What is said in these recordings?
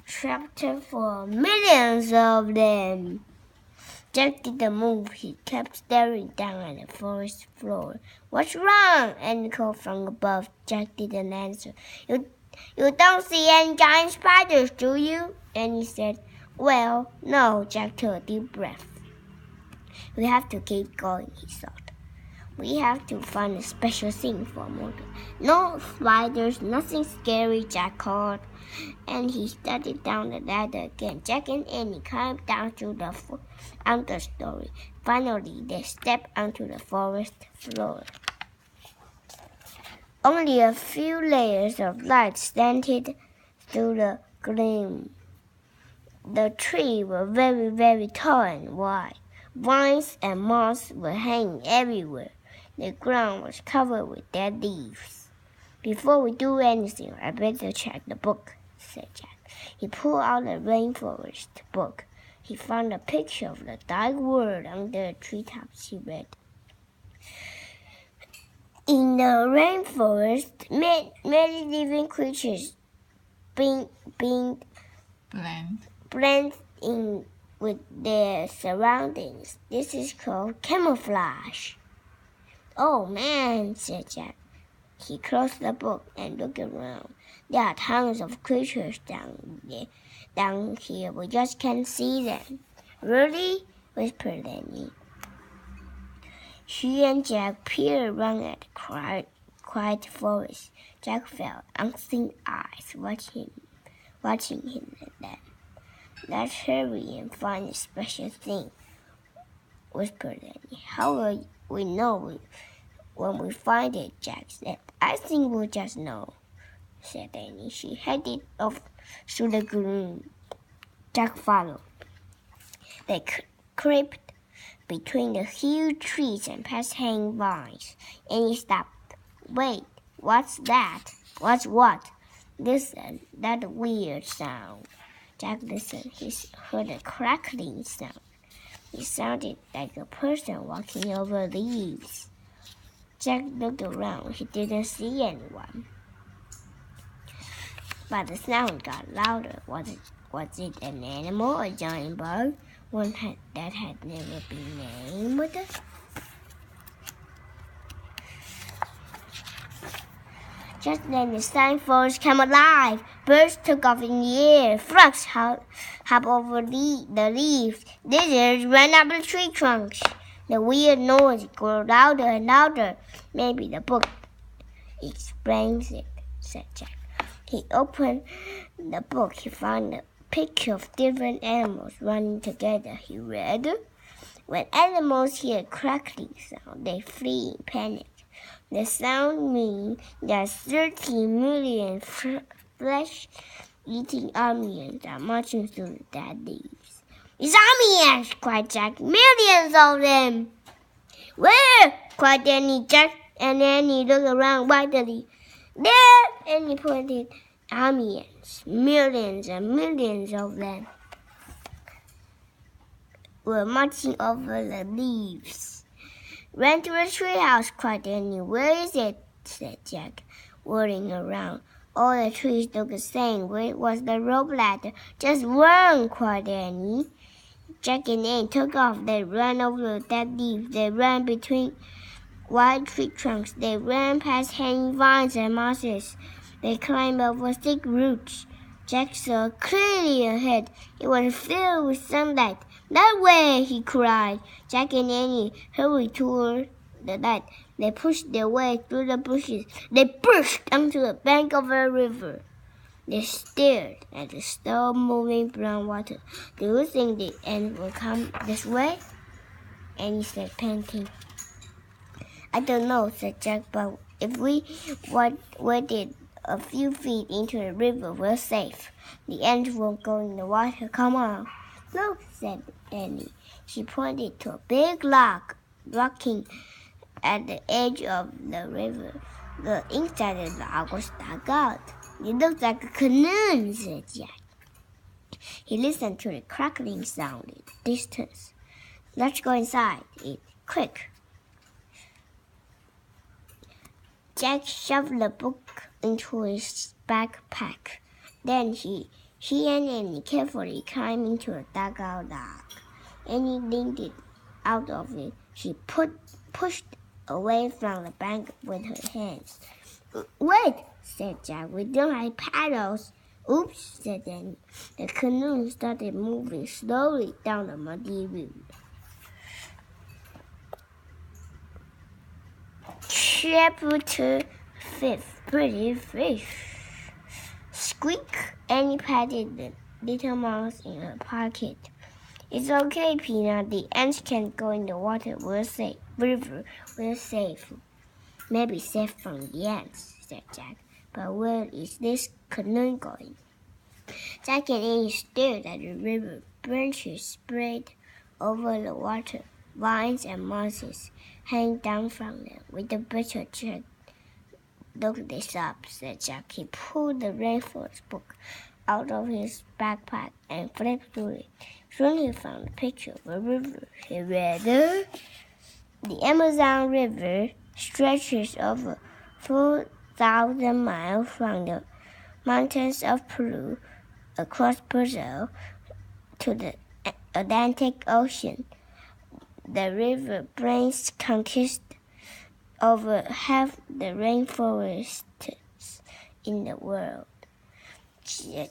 chapter for millions of them. Jack didn't move. He kept staring down at the forest floor. "What's wrong?" Annie called from above. Jack didn't answer. You don't see any giant spiders, do you?" Annie said. "Well, no." Jack took a deep breath. "We have to keep going," he thought. "We have to find a special thing for Morgan." "No spiders, nothing scary," Jack called. And he started down the ladder again. Jack and Annie climbed down to the understory. Finally, they stepped onto the forest floor. Only a few layers of light slanted through the gloom. The trees were very, very tall and wide. Vines and moss were hanging everywhere. The ground was covered with dead leaves. "Before we do anything, I better check the book," said Jack. He pulled out the rainforest book. He found a picture of the dark world under the treetops. He read. In the rainforest, many living creatures blend in with their surroundings. This is called camouflage. "Oh, man," said Jack. He closed the book and looked around. "There are tons of creatures down here. We just can't see them." "Really?" whispered Annie. She and Jack peered around at the quiet forest. Jack felt unseen eyes watching him and them. "Let's hurry and find a special thing," whispered Annie. "How will we know when we find it?" Jack said. "I think we'll just know," said Annie. She headed off through the gloom. Jack followed. They crept between the huge trees and past hanging vines. Annie stopped. "Wait, what's that?" "What's what?" "Listen, that weird sound." Jack listened. He heard a crackling sound. It sounded like a person walking over leaves. Jack looked around. He didn't see anyone. But the sound got louder. Was it an animal, a giant bird, one that had never been named? Just then the sign forest came alive. Birds took off in the air. Frogs hopped over the leaves. Lizards ran up the tree trunks. The weird noise grew louder and louder. "Maybe the book explains it," said Jack. He opened the book. He found a picture of different animals running together. He read, "When animals hear a crackling sound, they flee in panic. The sound means that 30 million flesh-eating army ants are marching through the dead leaves." "It's army ants!" cried Jack. "Millions of them!" "Where?" cried Annie. Jack and Annie looked around wildly. "There!" Annie pointed. "Army ants, millions and millions of them, were marching over the leaves." "Run to the treehouse!" cried Annie. "Where is it?" said Jack, whirling around. All the trees looked the same. Where was the rope ladder? "Just run!" cried Annie. Jack and Annie took off. They ran over the dead leaves. They ran between wide tree trunks. They ran past hanging vines and mosses. They climbed over thick roots. Jack saw clearly ahead. It was filled with sunlight. "That way!" he cried. Jack and Annie hurried toward the light. They pushed their way through the bushes. They burst onto the bank of a river. They stared at the slow-moving brown water. "Do you think the end will come this way?" Annie said, panting. "I don't know," said Jack, "but if we waded a few feet into the river, we're safe. The ants won't go in the water. Come on." "Look," said Annie. She pointed to a big log rocking at the edge of the river. The inside of the log was dug out. "It looks like a canoe," said Jack. He listened to the crackling sound in the distance. "Let's go inside it, quick." Jack shoved the book into his backpack. Then he He and Annie carefully climbed into a dugout log. Annie leaned out of it. She pushed away from the bank with her hands. "Wait," said Jack. "We don't have paddles." "Oops," said Annie. The canoe started moving slowly down the muddy river. Chapter 5. Pretty Fish. Squeak! Annie patted the little mouse in her pocket. "It's okay, Peanut. The ants can't go in the water. We're safe. River, we're safe." "Maybe safe from the ants," said Jack. "But where is this canoe going?" Jack and Annie stared at the river. Branches spread over the water. Vines and mosses hang down from them. "With the better Jack look this up," said Jack. He pulled the rainforest book out of his backpack and flipped through it. Soon he found a picture of a river. He read, "The Amazon River stretches over 4,000 miles from the mountains of Peru across Brazil to the Atlantic Ocean. The river brings consist over half the rainforests in the world."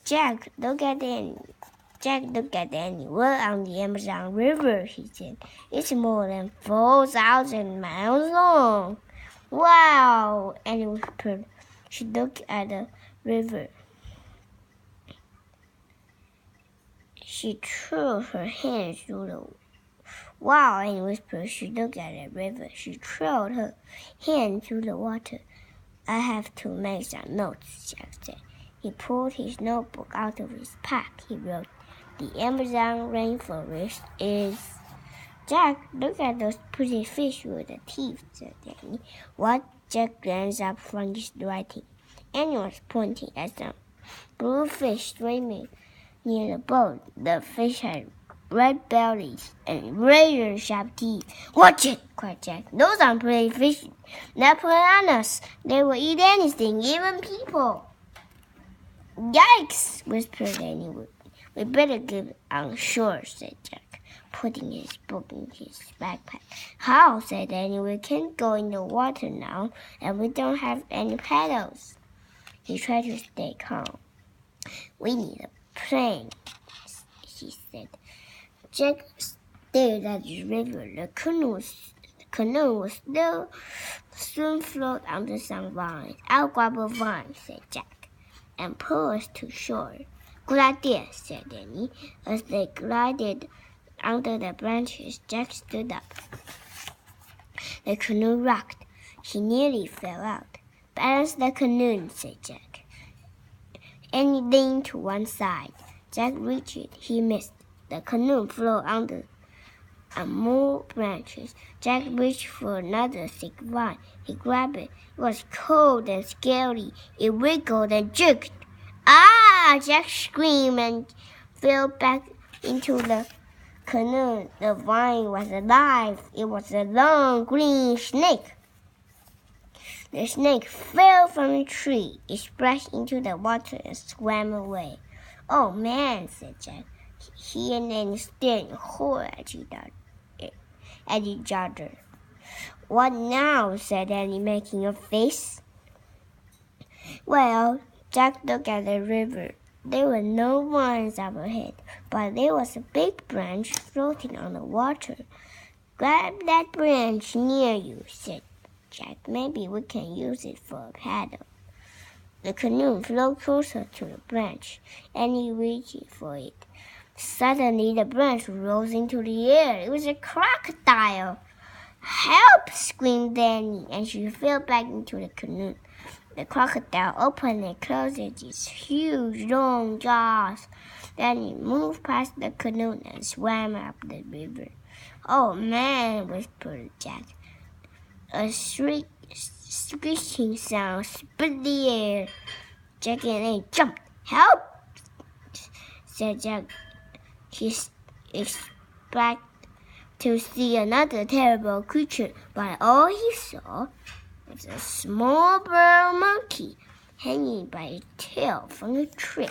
Jack looked at Annie. "We're on the Amazon River," he said. "It's more than 4,000 miles long." "Wow," Annie whispered. She looked at the river. She threw her hands through the "Wow," Annie whispered. She looked at the river. She threw her hand through the water. "I have to make some notes," Jack said. He pulled his notebook out of his pack. He wrote, "The Amazon rainforest is—" "Jack, look at those pretty fish with the teeth," said Annie. "What?" Jack glanced up from his writing. Annie was pointing at some blue fish swimming near the boat. The fish had red bellies and razor-sharp teeth. "Watch it!" cried Jack. "Those aren't pretty fish. They're piranhas. They will eat anything, even people." "Yikes!" whispered Annie. "We better get on shore," said Jack, putting his book in his backpack. "How?" said Annie. "We can't go in the water now, and we don't have any paddles." He tried to stay calm. "We need a plane," he said. Jack stared at the river. The canoe was still soon float under some vines. "I'll grab a vine," said Jack, "and pull us to shore." "Good idea," said Annie. As they glided under the branches, Jack stood up. The canoe rocked. He nearly fell out. "Balance the canoe," said Jack. Annie leaned to one side. Jack reached it. He missed. The canoe flew under more branches. Jack reached for another thick vine. He grabbed it. It was cold and scary. It wiggled and jerked. "Ah!" Jack screamed and fell back into the canoe. The vine was alive. It was a long green snake. The snake fell from a tree. It splashed into the water and swam away. "Oh, man," said Jack. He and Annie stared in horror at each other. "What now?" said Annie, making a face. "Well," Jack looked at the river. There were no vines up ahead, but there was a big branch floating on the water. "Grab that branch near you," said Jack. "Maybe we can use it for a paddle." The canoe flew closer to the branch. Annie reached for it. Suddenly, the branch rose into the air. It was a crocodile. "Help!" screamed Annie, and she fell back into the canoe. The crocodile opened and closed its huge, long jaws. Then it moved past the canoe and swam up the river. "Oh, man," whispered Jack. A screeching sound split the air. Jack and Annie jumped. "Help!" said Jack. He expected to see another terrible creature, but all he saw was a small brown monkey hanging by its tail from a tree.